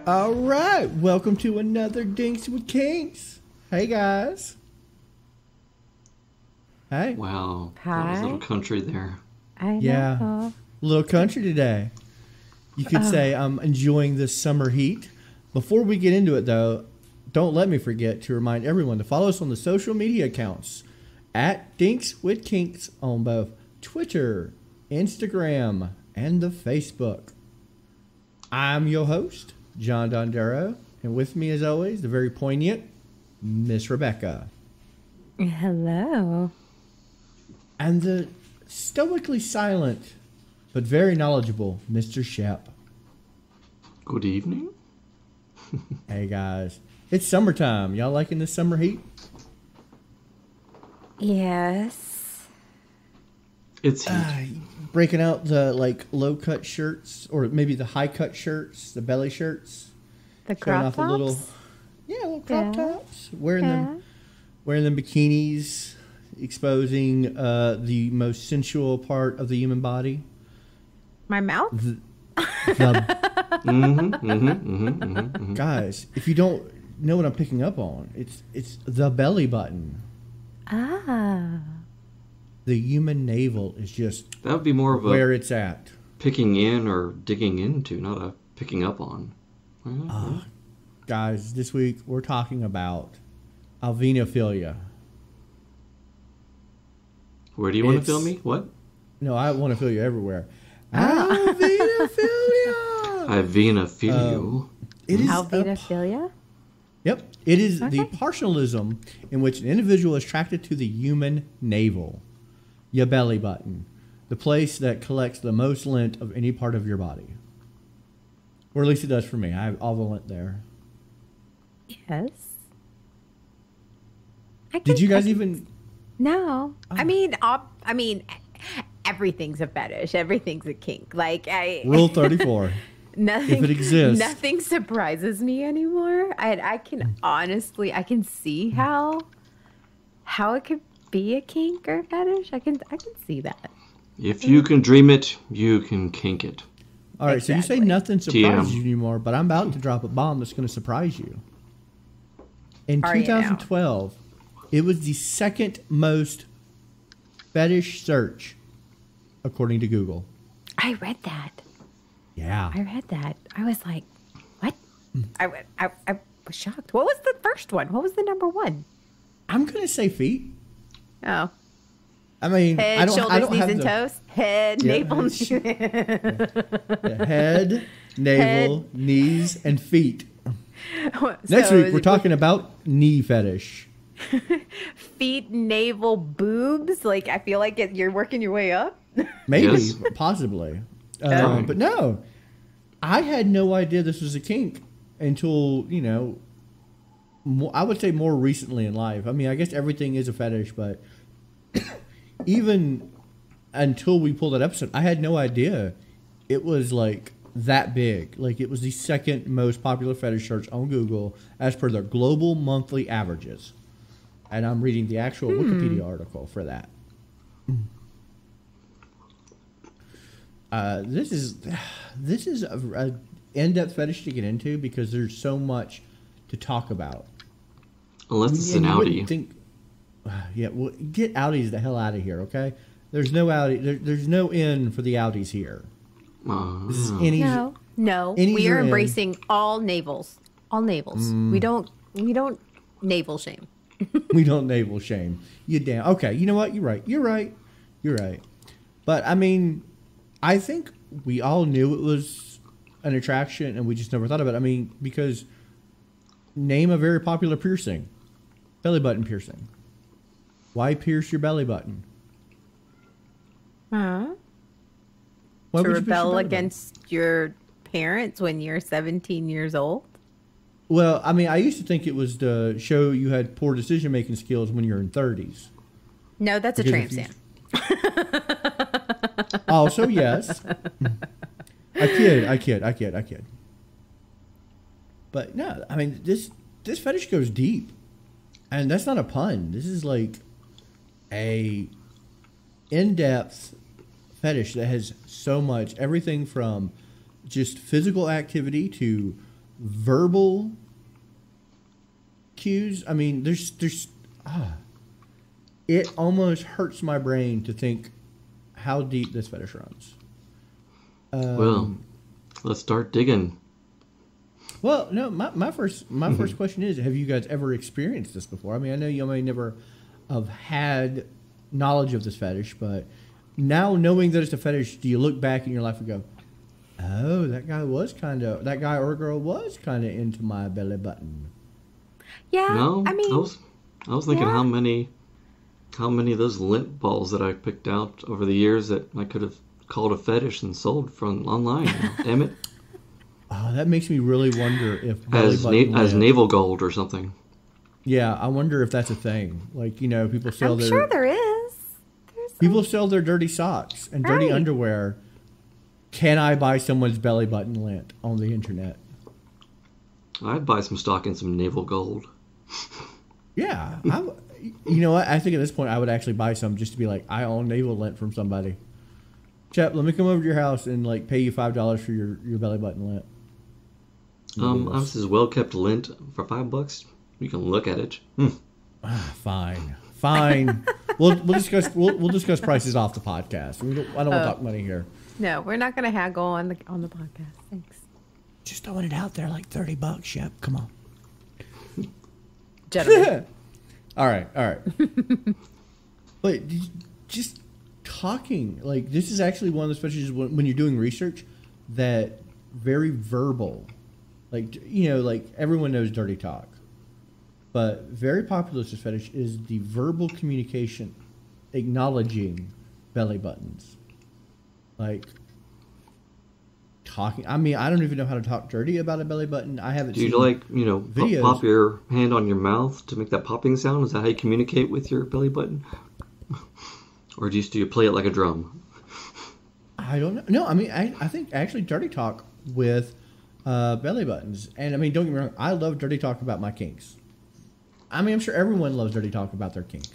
All right, welcome to another Dinks with Kinks. Hey guys. Hey. Wow, Hi. that was a little country there. I know. Yeah, little country today. You could say I'm enjoying this summer heat. Before we get into it, though, don't let me forget to remind everyone to follow us on the social media accounts at Dinks with Kinks on both Twitter, Instagram, and the Facebook. I'm your host, John Dondero, and with me, as always, the very poignant Miss Rebecca. Hello. And the stoically silent but very knowledgeable Mr. Shep. Good evening. Hey guys, it's summertime. Y'all liking this summer heat? Yes. It's heat. Breaking out the low cut shirts, or maybe the high cut shirts, the belly shirts. The Showing crop off tops? little crop tops. Wearing Yeah. them bikinis, exposing the most sensual part of the human body. My mouth? Guys, if you don't know what I'm picking up on, it's the belly button. Ah. The human navel is just That would be more of a where it's at. picking in or digging into, not a picking up on. Guys, this week we're talking about alvenophilia. Where do you want to It's- feel me? What? No, I want to feel you everywhere. Alvenophilia! Ivenophilia. It is Alvenophilia? Yep. It is the Okay. partialism in which an individual is attracted to the human navel, your belly button, the place that collects the most lint of any part of your body. Or at least it does for me. I have all the lint there. Yes. Did you guys even... No. I mean, everything's a fetish. Everything's a kink. Rule 34. Nothing, If it exists. Nothing surprises me anymore. I can honestly, I can see how it could be a kink or a fetish. I can see that. If you can dream it, you can kink it. All right, so you say Exactly. nothing surprises TM. you anymore, but I'm about to drop a bomb that's going to surprise you. In Are you now? 2012, it was the second most fetish search, according to Google. I read that. Yeah. I read that. I was like, what? I was shocked. What was the first one? What was the number one? I'm going to say feet. Oh, I mean, head, I don't shoulders, knees, have and the toes. Head, Yeah, navel, the head, navel, Head. knees, and feet. Next week, we're talking about knee fetish. feet, navel, boobs. Like, I feel like you're working your way up. Maybe, Yes. possibly. Oh. But no, I had no idea this was a kink until, I would say more recently in life. I mean, I guess everything is a fetish, but even until we pulled that episode, I had no idea it was like that big. Like, it was the second most popular fetish search on Google as per their global monthly averages. And I'm reading the actual Wikipedia article for that. This is a in-depth fetish to get into because there's so much to talk about. Unless it's And an you wouldn't Audi. think, yeah, well, get Audis the hell out of here, okay? There's no Audi. There's no in for the Audis here. This is any. No. Any We are are in. embracing all navels. All navels. We don't navel shame. We don't navel shame. You damn. Okay, you know what? You're right. But I mean, I think we all knew it was an attraction, and we just never thought of it. I mean, because name a very popular piercing, belly button piercing. Why pierce your belly button? Huh? Why To would you pierce your rebel belly button? against your parents when you're 17 years old? Well, I mean, I used to think it was to show you had poor decision making skills when you're in 30s. No, that's a Because tramp if you- stamp. Also, yes. I kid. But no, I mean, this fetish goes deep. And that's not a pun. This is like a in-depth fetish that has so much, everything from just physical activity to verbal cues. I mean, it almost hurts my brain to think how deep this fetish runs. Well, let's start digging. Well, no, my first question is: have you guys ever experienced this before? I mean, I know you may never have had knowledge of this fetish, but now knowing that it's a fetish, do you look back in your life and go, "Oh, that guy or girl was kind of into my belly button"? Yeah, No, I mean, I was thinking yeah. how many of those lint balls that I picked out over the years that I could have called a fetish and sold from online. Damn it. Oh, that makes me really wonder if belly button As lint- navel gold or something. Yeah, I wonder if that's a thing. Like, people sell I'm their sure there is. people sell their dirty socks and dirty Right. underwear. Can I buy someone's belly button lint on the internet? I'd buy some stock in some navel gold. Yeah, you know what? I think at this point I would actually buy some just to be like, I own navel lint from somebody. Chep, let me come over to your house and like pay you $5 for your belly button lint. This is well kept lint for $5. You can look at it. Fine. we'll discuss prices off the podcast. I don't want to talk money here. No, we're not going to haggle on the podcast. Thanks. Just throwing it out there, like $30, Shep. Come on. Gentlemen. All right. But just talking, like, this is actually one of the specialties when you're doing research that very verbal, like, like everyone knows dirty talk, but very popular with this fetish is the verbal communication, acknowledging belly buttons, like talking. I mean, I don't even know how to talk dirty about a belly button. I haven't. Do you seen videos. pop your hand on your mouth to make that popping sound? Is that how you communicate with your belly button? Or do you play it like a drum? I don't know. No, I mean, I think actually dirty talk with belly buttons. And I mean, don't get me wrong, I love dirty talk about my kinks. I mean, I'm sure everyone loves dirty talk about their kinks,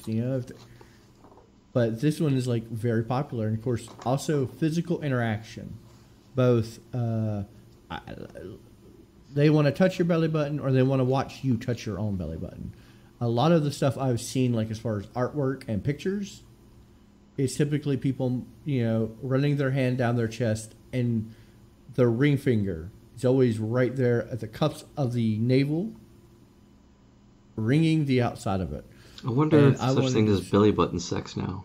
but this one is like very popular. And of course, also physical interaction. Both, they want to touch your belly button or they want to watch you touch your own belly button. A lot of the stuff I've seen, like as far as artwork and pictures, is typically people, running their hand down their chest and the ring finger is always right there at the cups of the navel, ringing the outside of it. I wonder if such thing as belly button sex now.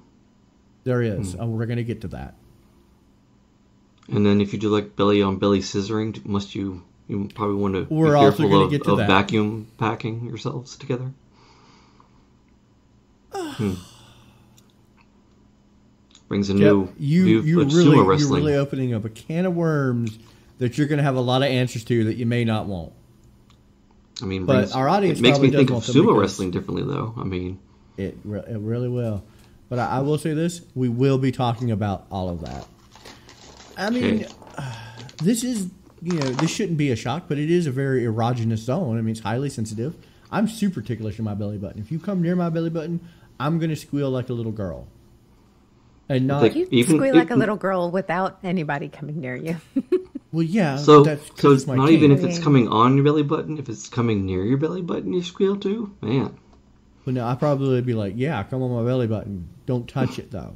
There is, and we're going to get to that. And then if you do like belly on belly scissoring, you probably want to We're be also careful gonna get to of that. vacuum packing yourselves together. Brings a new view of sumo wrestling. You're really opening up a can of worms that you're going to have a lot of answers to that you may not want. I mean, but our audience it makes me probably think does of want them sumo because- wrestling differently, though. I mean, it really will. But I will say this: we will be talking about all of that. I mean, this is this shouldn't be a shock, but it is a very erogenous zone. I mean, it's highly sensitive. I'm super ticklish in my belly button. If you come near my belly button, I'm going to squeal like a little girl. And not You squeal like a little girl without anybody coming near you. well, yeah. so that's it's my not kink. even if it's coming on your belly button. If it's coming near your belly button, you squeal too, man. But no, I probably would be like, yeah, come on my belly button. Don't touch it though.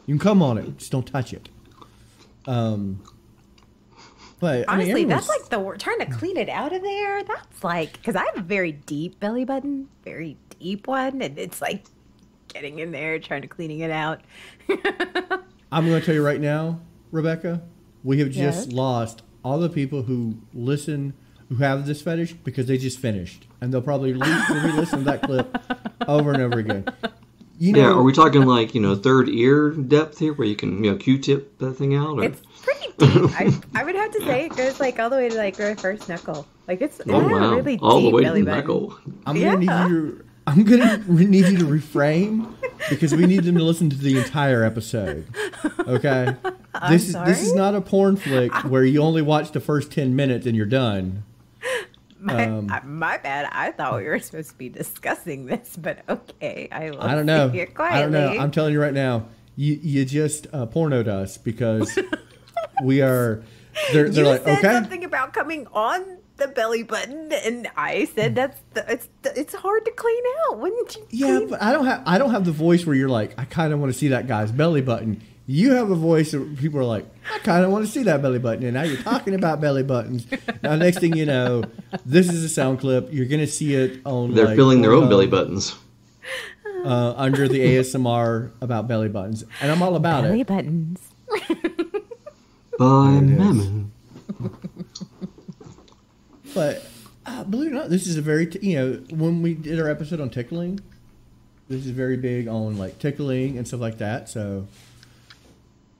You can come on it, just don't touch it. But Honestly, I mean, that's like the word. Trying to clean it out of there. That's like, because I have a very deep belly button, very deep one, and it's like getting in there, trying to cleaning it out. I'm going to tell you right now, Rebecca, we have just Yes. lost all the people who listen, who have this fetish because they just finished, and they'll probably re-listen to that clip over and over again. Yeah, are we talking like third ear depth here, where you can Q-tip that thing out? Or? It's pretty deep. I would have to say it goes like all the way to like your first knuckle. Like it's Oh wow, a really all deep the way belly to button. knuckle. I'm gonna need you to reframe because we need them to listen to the entire episode. Okay, this is not a porn flick where you only watch the first 10 minutes and you're done. My bad. I thought we were supposed to be discussing this, but okay. I don't know. Sit here I don't know. quietly. I'm telling you right now, you just pornoed us because we are. They're You like, said okay. something about coming on the belly button, and I said it's hard to clean out. Wouldn't you? Yeah, clean? but I don't have the voice where you're like, I kind of want to see that guy's belly button. You have a voice that people are like, I kind of want to see that belly button. And now you're talking about belly buttons. Now, next thing you know, this is a sound clip. You're going to see it on. They're filling their own belly buttons. Under the ASMR about belly buttons. And I'm all about belly it. buttons. By Mammon. But believe it or not, this is a very, when we did our episode on tickling, this is very big on like tickling and stuff like that. So,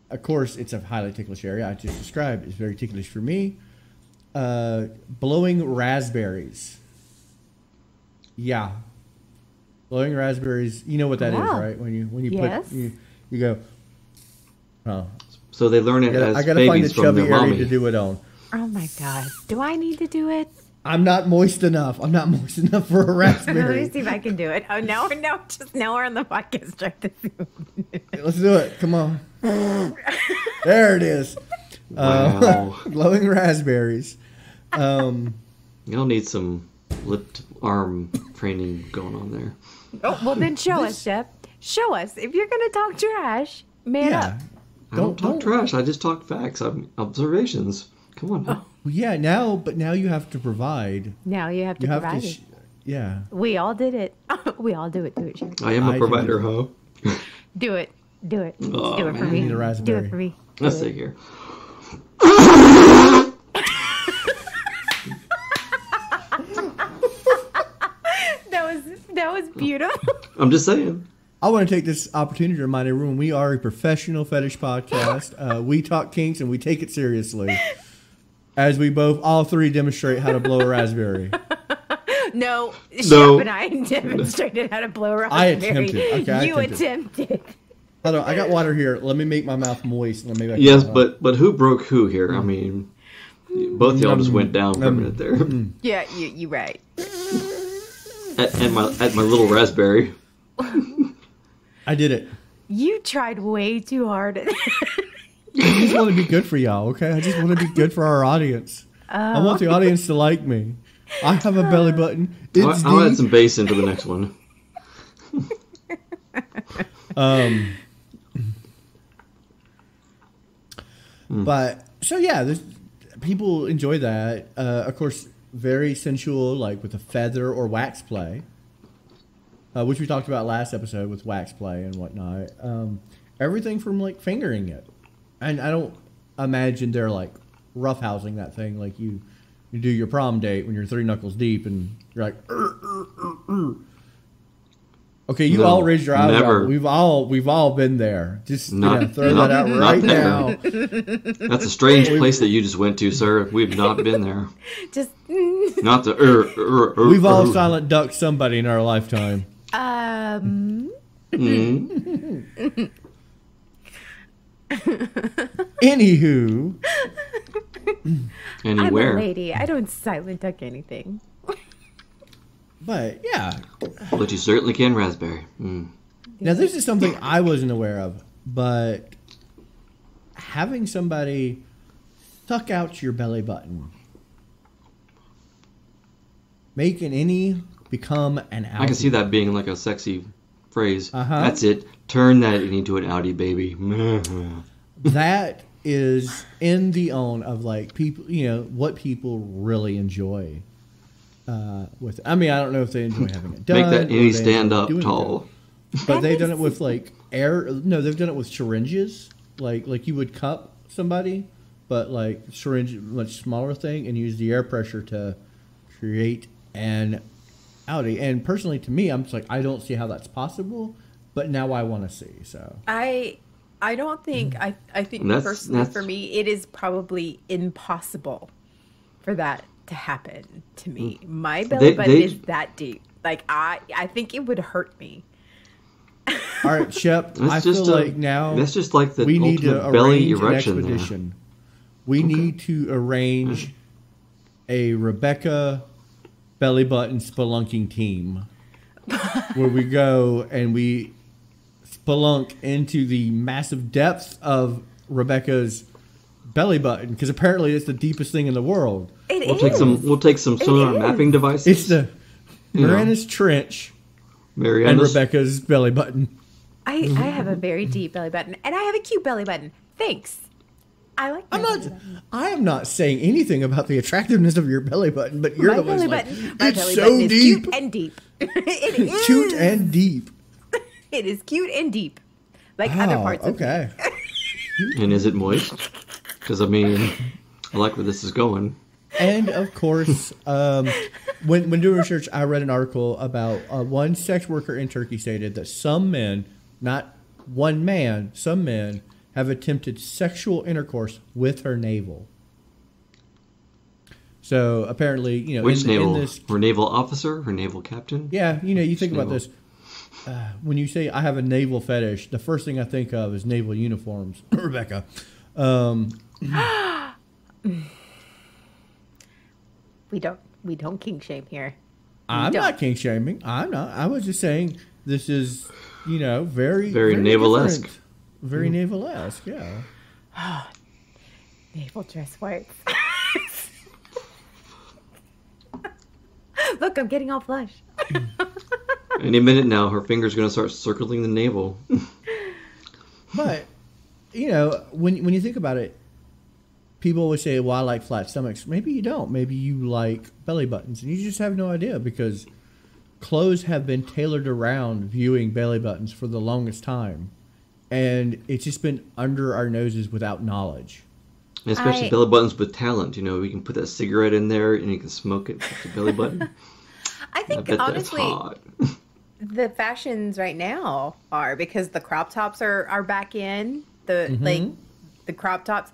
of course, it's a highly ticklish area. I just described it's very ticklish for me. Blowing raspberries. Yeah. Blowing raspberries. You know what that is, right? When you yes. put you go. Oh. So they learn it as I gotta find a babies from chubby their area mommy. to do it on. Oh my god! Do I need to do it? I'm not moist enough. I'm not moist enough for a Let raspberry. me see if I can do it. Oh no, just now we're on the podcast. Try to Let's do it. Come on. There it is. Wow. Glowing raspberries. Y'all need some lipped arm training going on there. Oh well, then show us, Jeff. Show us if you're gonna talk trash. Man up. I don't talk trash. I just talk facts. Observations. Come on. Now. Well, yeah, now you have to provide. Now you have to You have provide to. it. Yeah. We all did it. We all do it. Do it, Sherry. I am a I provider, do. huh? Do it. Do it. Oh, do it for man. me. I need a Do raspberry. it for me. Do Let's it. see here. That was beautiful. I'm just saying. I want to take this opportunity to remind everyone we are a professional fetish podcast. We talk kinks and we take it seriously. As we all three demonstrate how to blow a raspberry. No, Shep No. and I demonstrated how to blow a I raspberry. attempted. Okay, You attempted. Hold on, I got water here. Let me make my mouth moist. And maybe I can- Yes, but who broke who here? I mean, both y'all just went down for a minute there. Yeah, you right. At my little raspberry. I did it. You tried way too hard. I just want to be good for y'all, okay? I just want to be good for our audience. I want the audience to like me. I have a belly button. It's I'll add deep. some bass into the next one. But so yeah, people enjoy that. Of course, very sensual, like with a feather or wax play, which we talked about last episode with wax play and whatnot. Everything from like fingering it, and I don't imagine they're like roughhousing that thing like you do your prom date when you're three knuckles deep and you're like. Okay, you No, all raised your eyes. never. We've all been there. Just Not- throw not- that out not right there. now. That's a strange place that you just went to, sir. We've not been there. Just Not the. We've all silent ducked somebody in our lifetime. Anywho, I'm a Anywhere. lady. I don't silent duck anything. but yeah. But you certainly can raspberry. Mm. Now this is something I wasn't aware of, but having somebody suck out your belly button, making any become an outie. I can see that being like a sexy phrase. Uh-huh. That's it. Turn that into an outie, baby. That is in the own of like people, what people really enjoy. With, I mean, I don't know if they enjoy having it done. Make that or any they stand enjoy up doing it tall. done. But they've done it with like air. No, they've done it with syringes, like you would cup somebody, but like syringe, much smaller thing, and use the air pressure to create an outie. And personally, to me, I'm just like, I don't see how that's possible. But now I want to see. So I don't think I think That's- personally that's- for me it is probably impossible for that to happen to me. My belly button they- is that deep. Like I think it would hurt me. all right, Shep, I That's feel just like now That's just like the we need to ultimate belly arrange an erection there. expedition. We need to arrange a Rebecca belly button spelunking team where we go and we spelunk into the massive depths of Rebecca's belly button because apparently it's the deepest thing in the world. We'll take some sonar mapping devices. It's the Mariana's trench and Rebecca's belly button. I have a very deep belly button, and I have a cute belly button. Thanks. I like my belly button. I am not saying anything about the attractiveness of your belly button, but you're the one like, it's so deep. deep. Cute and deep. It is. Cute and deep. It is cute and deep. Like other parts of me. And is it moist? Because, I mean, I like where this is going. And, of course, when doing research, I read an article about one sex worker in Turkey stated that some men, not one man, some men have attempted sexual intercourse with her navel. So, apparently, you know... Which navel? Her naval officer? Her naval captain? Yeah, you know, you think about this. When you say, I have a naval fetish, the first thing I think of is naval uniforms. Rebecca. We don't kink shame here. I'm not kink shaming. I'm not. I was just saying this is, you know, very naval-esque. Very naval-esque, yeah. Naval dress whites. Look, I'm getting all flush. Any minute now, her finger's going to start circling the navel. But, you know, when you think about it, people always say, well, I like flat stomachs. Maybe you don't. Maybe you like belly buttons. And you just have no idea because clothes have been tailored around viewing belly buttons for the longest time. And it's just been under our noses without knowledge. And especially belly buttons with talent. You know, you can put that cigarette in there and you can smoke it with the belly button. I think, honestly, the fashions right now are because the crop tops are back in. The crop tops.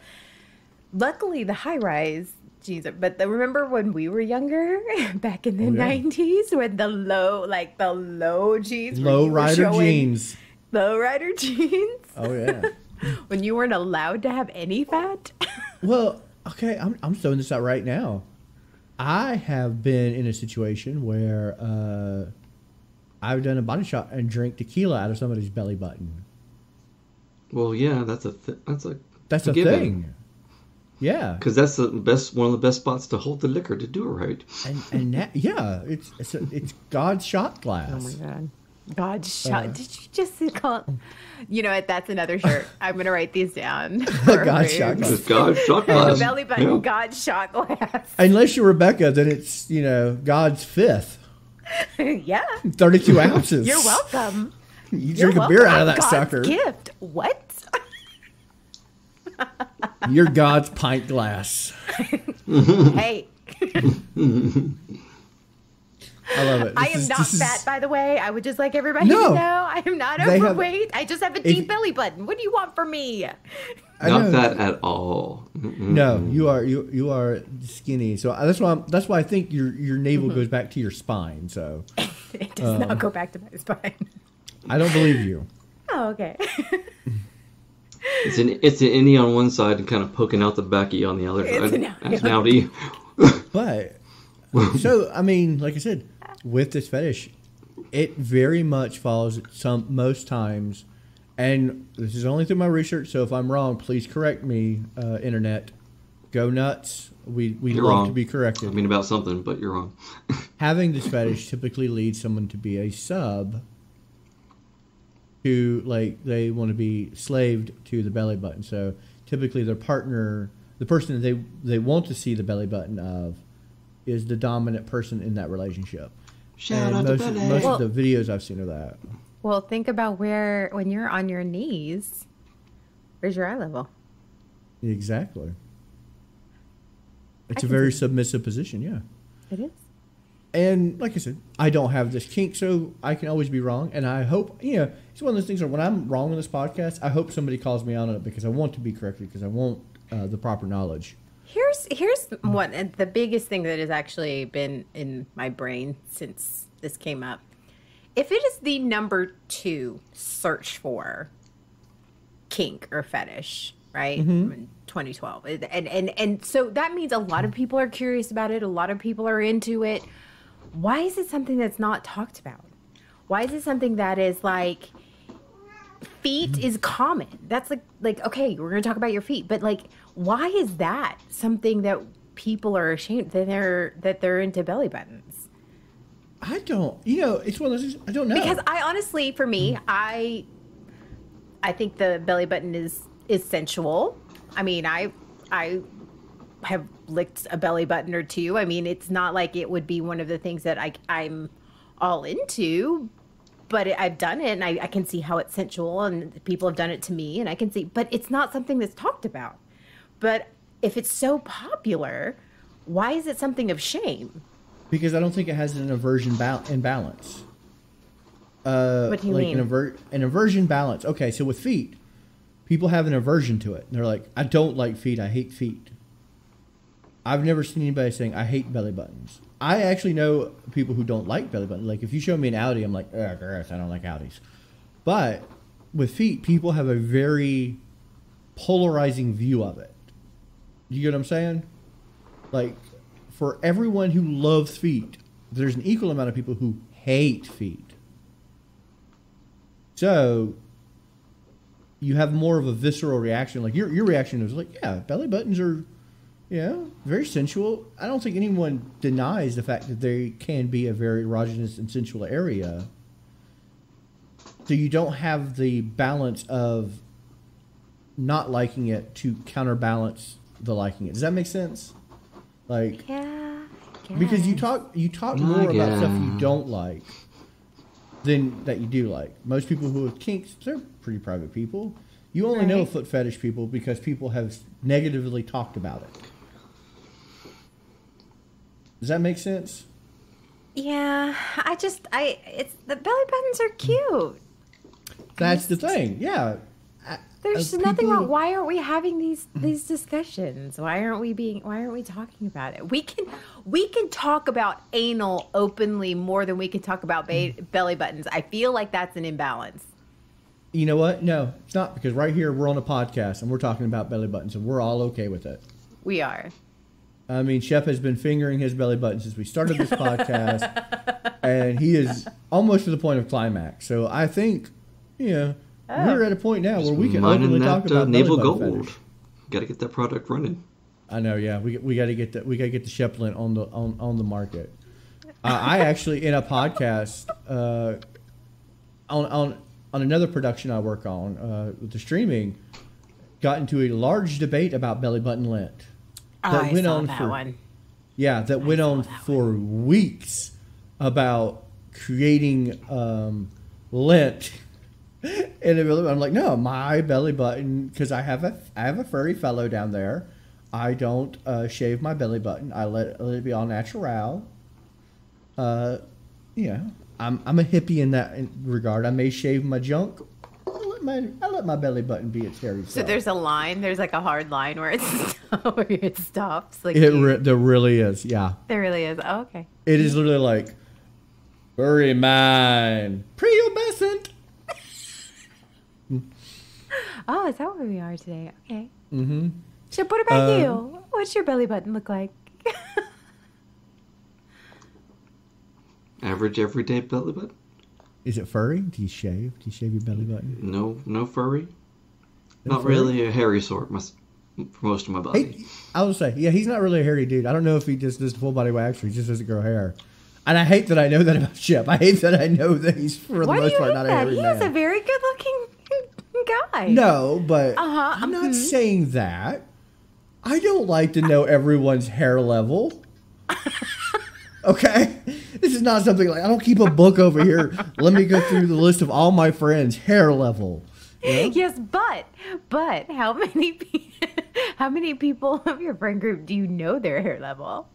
Luckily, the high rise jeans. But remember when we were younger, back in the 90s, when the low jeans, low rider jeans. Oh yeah. When you weren't allowed to have any fat. Well, okay, I'm throwing this out right now. I have been in a situation where I've done a body shop and drank tequila out of somebody's belly button. Well, yeah, that's a thing. Yeah, because that's one of the best spots to hold the liquor to do it right. And that, yeah, it's God's shot glass. Oh my God, God's shot. Did you just call it? You know what? That's another shirt. I'm gonna write these down. God's shot glass. God's shot glass. Belly button. Yeah. God's shot glass. Unless you're Rebecca, then it's God's fifth. Yeah. 32 ounces. You're welcome. You drink a beer out of that God's sucker. Gift. What? You're God's pint glass. Hey. I love it. I am not fat, by the way. I would just like everybody to know. I am not overweight. I just have a deep belly button. What do you want from me? Not fat at all. No, you are skinny. So that's why I think your navel goes back to your spine. So it does not go back to my spine. I don't believe you. Oh, okay. It's an innie on one side and kind of poking out the backy on the other side. That's an outie. But so I mean, like I said, with this fetish, it very much follows most times, and this is only through my research. So if I'm wrong, please correct me. Internet, go nuts. We you're love wrong. to be corrected. I mean about something, but you're wrong. Having this fetish typically leads someone to be a sub. Who they want to be slaved to the belly button. So typically their partner, the person that they want to see the belly button of, is the dominant person in that relationship. Shout out most to belly. of the videos I've seen of that. Well, think about when you're on your knees, where's your eye level? Exactly. It's a very submissive position, yeah. It is. And like I said, I don't have this kink, so I can always be wrong. And I hope, it's one of those things where when I'm wrong on this podcast, I hope somebody calls me out on it because I want to be corrected, because I want the proper knowledge. Here's one, and the biggest thing that has actually been in my brain since this came up. If it is the number 2 search for kink or fetish, right? In 2012. And so that means a lot of people are curious about it. A lot of people are into it. Why is it something that's not talked about? Why is it something that is like, feet is common. That's like okay, we're gonna talk about your feet, but like, why is that something that people are ashamed that they're into belly buttons? I don't. It's one of those. I don't know. Because I honestly, for me, I think the belly button is sensual. I mean, I have licked a belly button or two. I mean, it's not like it would be one of the things that I'm all into, but I've done it, and I can see how it's sensual, and people have done it to me, and I can see, but it's not something that's talked about. But if it's so popular, why is it something of shame? Because I don't think it has an aversion imbalance. What do you mean? An aversion balance. Okay, so with feet, people have an aversion to it. They're like, I don't like feet. I hate feet. I've never seen anybody saying, I hate belly buttons. I actually know people who don't like belly buttons. Like, if you show me an Audi, I'm like, ugh, gross, I don't like Audis. But with feet, people have a very polarizing view of it. You get what I'm saying? Like, for everyone who loves feet, there's an equal amount of people who hate feet. So you have more of a visceral reaction. Like, your reaction is like, yeah, belly buttons are, very sensual. I don't think anyone denies the fact that they can be a very erogenous and sensual area. So you don't have the balance of not liking it to counterbalance the liking it. Does that make sense? Like, Yeah. because you talk more about stuff you don't like than that you do like. Most people who have kinks, they're pretty private people. You only know foot fetish people because people have negatively talked about it. Does that make sense? Yeah, it's the belly buttons are cute. That's the thing. Yeah. There's nothing wrong. Why aren't we having these discussions? Why aren't we talking about it? We can talk about anal openly more than we can talk about belly buttons. I feel like that's an imbalance. You know what? No, it's not, because right here we're on a podcast and we're talking about belly buttons and we're all okay with it. We are. I mean, Shep has been fingering his belly button since we started this podcast, and he is almost to the point of climax. So I think, we're at a point now where we can openly talk about navel belly button gold. fetish. Got to get that product running. I know, yeah. We got to get the Shep lint on the market. I actually, in a podcast on another production I work on with the streaming, got into a large debate about belly button lint. That went on for weeks about creating lint. And I'm like, no, my belly button, because I have a furry fellow down there. I don't shave my belly button. I let it be all natural. I'm a hippie in that regard. I may shave my junk. I let my belly button be its hairy self. So there's a line. There's like a hard line where it stops. Like there really is. Yeah. There really is. Oh, okay. It is literally like, furry mine, prepubescent. Oh, is that where we are today? Okay. Mm-hmm. So what about you? What's your belly button look like? Average everyday belly button? Is it furry? Do you shave? Do you shave your belly button? No furry. No Not furry? really a hairy sort for most of my body. Hey, I will say, yeah, he's not really a hairy dude. I don't know if he just does full body wax or he just doesn't grow hair. And I hate that I know that about Shep. I hate that I know that he's, for the most part, not a hairy man. He's a very good looking guy. No, but I'm not saying that. I don't like to know everyone's hair level. Okay? This is not something like, I don't keep a book over here. Let me go through the list of all my friends' hair level. You know? Yes, but how many people of your friend group do you know their hair level?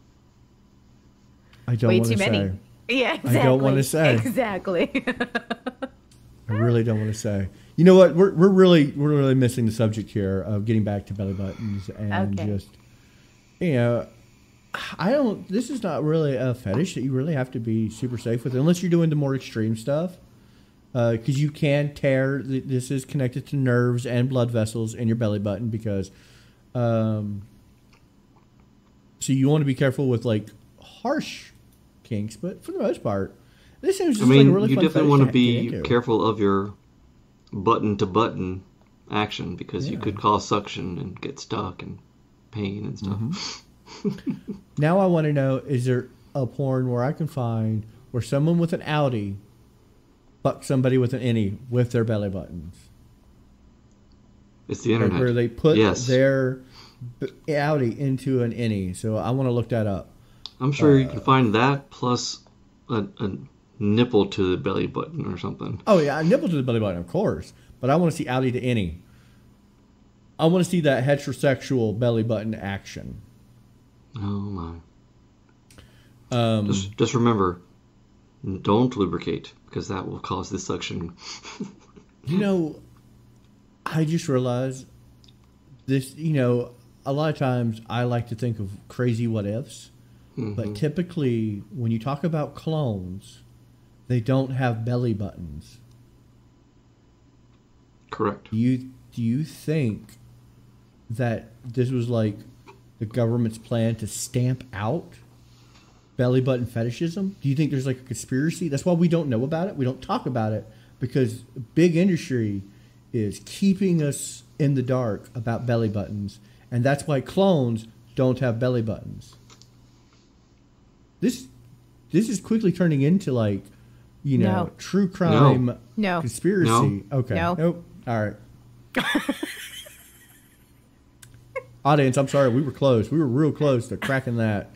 I don't want to say. Yeah, exactly. I don't want to say. Exactly. I really don't want to say. You know what? We're really missing the subject here of getting back to belly buttons and just, this is not really a fetish that you really have to be super safe with unless you're doing the more extreme stuff. Because you can tear, this is connected to nerves and blood vessels in your belly button because, so you want to be careful with like harsh kinks, but for the most part, this seems just like a really you fun definitely fetish want to be get into. careful of your button-to-button action because you could cause suction and get stuck and pain and stuff. Now I want to know, is there a porn where I can find where someone with an outie fucks somebody with an innie with their belly buttons? It's the internet. Where they put their outie into an innie. So I want to look that up. I'm sure you can find that plus a nipple to the belly button or something. Oh, yeah, a nipple to the belly button, of course. But I want to see outie to innie. I want to see that heterosexual belly button action. Oh, my. Just remember, don't lubricate because that will cause the suction. You know, I just realized this, a lot of times I like to think of crazy what ifs, but typically when you talk about clones, they don't have belly buttons. Correct. Do you think that this was like the government's plan to stamp out belly button fetishism? Do you think there's like a conspiracy? That's why we don't know about it. We don't talk about it because big industry is keeping us in the dark about belly buttons, and that's why clones don't have belly buttons. This is quickly turning into like, true crime conspiracy. No. Okay. No. Nope. All right. Audience, I'm sorry, we were close. We were real close to cracking that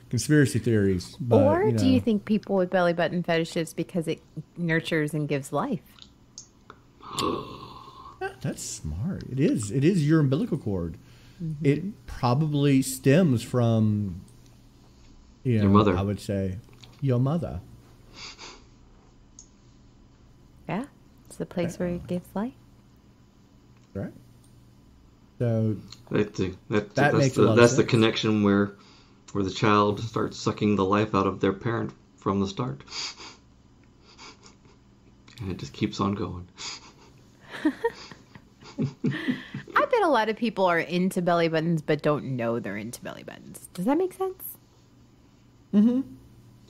conspiracy theories. But, or do you think people with belly button fetishes because it nurtures and gives life? That's smart. It is. It is your umbilical cord. It probably stems from, your mother. I would say, your mother. Yeah, it's the place where it gives life. Right. So that's makes a lot of that's sense. the connection where the child starts sucking the life out of their parent from the start, and it just keeps on going. I bet a lot of people are into belly buttons but don't know they're into belly buttons. Does that make sense? Mm-hmm.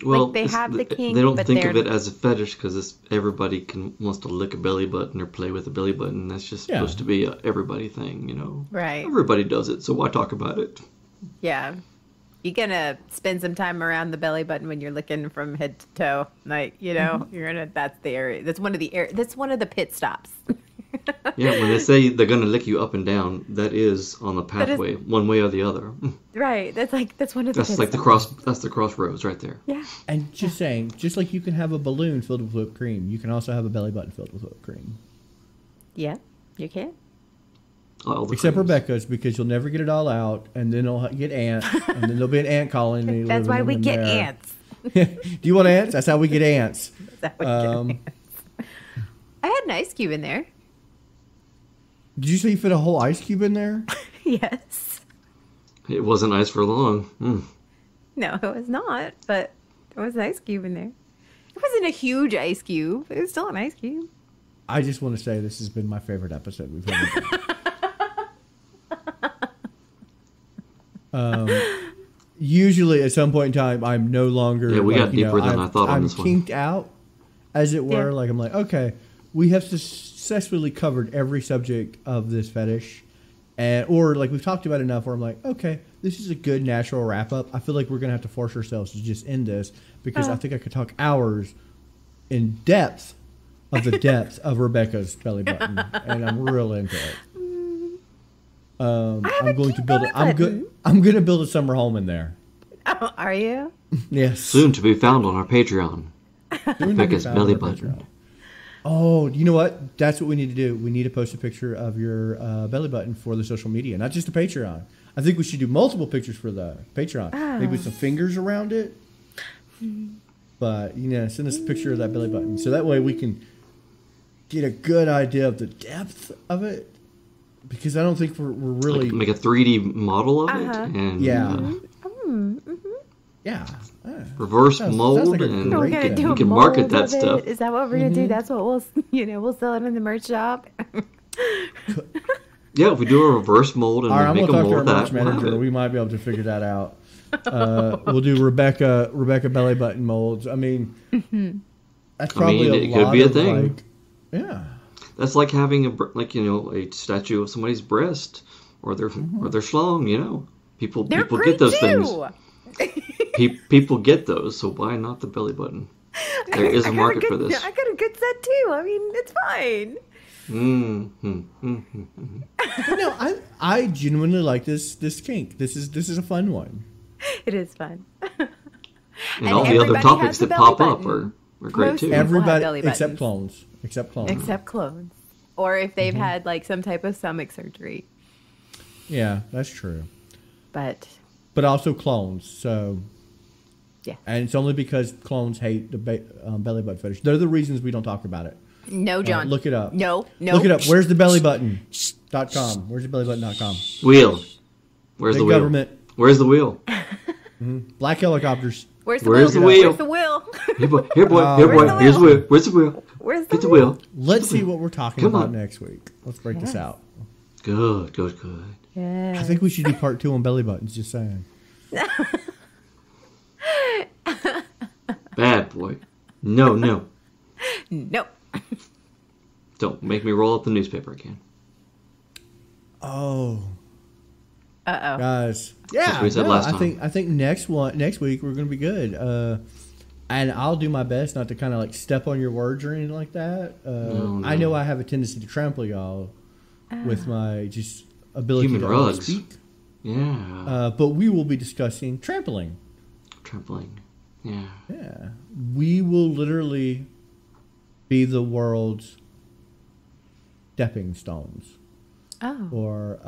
Well, like they have the kink, they don't but think of it as a fetish because everybody wants to lick a belly button or play with a belly button. That's just supposed to be a everybody thing, Right. Everybody does it, so why talk about it? Yeah. You're going to spend some time around the belly button when you're licking from head to toe. Like, you're going to, that's the area. That's one of the pit stops. Yeah, when they say they're going to lick you up and down, that is on the pathway, one way or the other. Right. That's one of the That's like that's the crossroads right there. Yeah. And just saying, just like you can have a balloon filled with whipped cream, you can also have a belly button filled with whipped cream. Yeah, you can. Except Rebecca's, because you'll never get it all out, and then it'll get ants, and then there'll be an ant colony. That's why we get ants. Do you want ants? That's how we get ants. That's how we get ants. I had an ice cube in there. Did you say you fit a whole ice cube in there? Yes. It wasn't ice for long. No, it was not, but there was an ice cube in there. It wasn't a huge ice cube. It was still an ice cube. I just want to say this has been my favorite episode we've ever done. Usually at some point in time, I'm no longer... Yeah, we got deeper than I thought on this one. I'm kinked out, as it were. Yeah. Like, I'm like, okay, we have successfully covered every subject of this fetish. Or like we've talked about enough where I'm like, okay, this is a good natural wrap-up. I feel like we're going to have to force ourselves to just end this because I think I could talk hours in depth of Rebecca's belly button, and I'm real into it. I'm going to build it. I'm going to build a summer home in there. Oh, are you? Yes. Soon to be found on our Patreon. Rebecca's belly button. Oh, you know what? That's what we need to do. We need to post a picture of your belly button for the social media, not just the Patreon. I think we should do multiple pictures for the Patreon. Maybe with some fingers around it. But, send us a picture of that belly button. So that way we can get a good idea of the depth of it. Because I don't think we're really... Like make a 3D model of it? And, yeah. Yeah. Reverse mold, like and we can market that stuff. Is that what we're gonna do? That's what we'll sell it in the merch shop. Yeah, if we do a reverse mold and make a mold of that, manager, we might be able to figure that out. We'll do Rebecca belly button molds. I mean, that's probably it could be a thing. Yeah. That's like having a statue of somebody's breast or their schlong. People They're get great those too. things. People get those, so why not the belly button? There is a market for this. I got a good set too. I mean, it's fine. No, I genuinely like this kink. This is a fun one. It is fun. And all the other everybody topics has a that belly pop up button. are great Most too. Every- Everybody belly except buttons. clones. Except clones. Except clones. Or if they've had like some type of stomach surgery. Yeah, that's true. But But also clones. So yeah. and it's only because clones hate the belly button fetish. They're the reasons we don't talk about it. No, John. Look it up. No. Look it up. Where's the bellybutton.com? Where's the bellybutton.com? Wheel. Where's Big the wheel? government. Where's the wheel? Black helicopters. Where's the Where's wheel? the wheel? Where's the wheel? Here, boy. Here, boy. Where's the Here's the wheel? wheel. Where's the wheel? Where's the Get the wheel. Let's see what we're talking Come about on. next week. Let's break this out. Good. Yeah. I think we should do part 2 on belly buttons, just saying. Bad boy. No. Nope. Don't make me roll up the newspaper again. Oh. Uh-oh. Guys. That's Yeah. what we said last time. I think next week we're gonna be good. And I'll do my best not to kind of like step on your words or anything like that. No. I know I have a tendency to trample y'all with my just ability Human to rugs. speak. Yeah. But we will be discussing trampling. Trampling. Yeah. Yeah. We will literally be the world's stepping stones. Oh. Or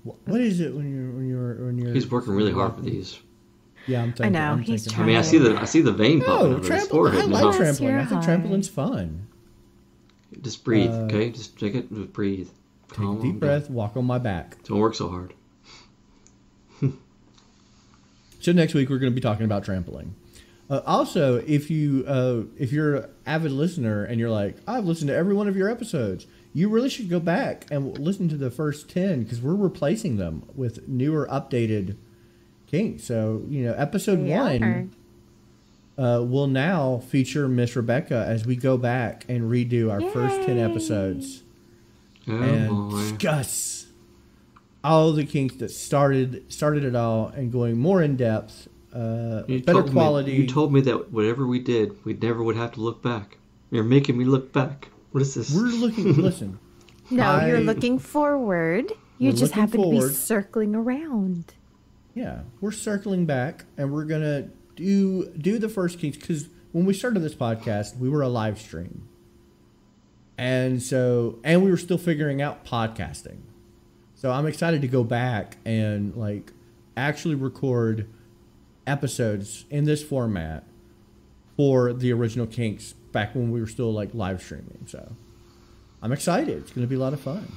what is it when you're He's working really hard for these. Yeah, I'm thinking. know, I'm he's thinking. I mean, I see the vein popping out of his trampling. forehead. I and like all. Bless trampling. your I think heart. trampling's fun. Just breathe, okay? Just take it and breathe. Take Calm a deep down. breath. Walk on my back. Don't work so hard. So next week we're going to be talking about trampling. Also, if you're an avid listener and you're like, I've listened to every one of your episodes, you really should go back and listen to the first 10 because we're replacing them with newer, updated kinks. So episode They 1 will now feature Miss Rebecca as we go back and redo our first 10 episodes Oh, and boy. discuss all the kinks that started it all and going more in depth, better quality. You told me that whatever we did, we never would have to look back. You're making me look back. What is this? We're looking. Listen, No, you're looking forward. You We're just looking happen to forward. be circling around. yeah, we're circling back and we're gonna do the first kinks because when we started this podcast, we were a live stream, and we were still figuring out podcasting. So I'm excited to go back and like actually record episodes in this format for the original kinks back when we were still like live streaming. So I'm excited. It's going to be a lot of fun.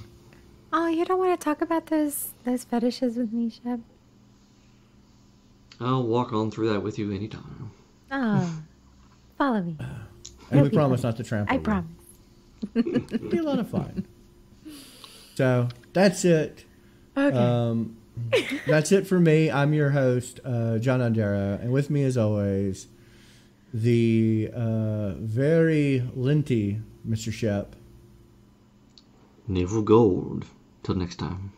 Oh, you don't want to talk about those fetishes with me, Shep? I'll walk on through that with you anytime. Oh, follow me. And we be promise fun. not to trample. I you. promise. It'll be a lot of fun. So that's it. Okay. That's it for me. I'm your host, John Andera, and with me, as always, the very linty Mr. Shep. Navel gold. Till next time.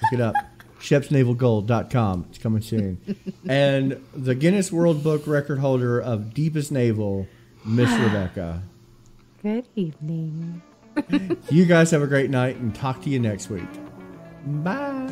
Look it up. ShepsNavelGold.com. It's coming soon. And the Guinness World Book record holder of deepest navel, Miss Rebecca. Good evening. You guys have a great night and talk to you next week. Bye.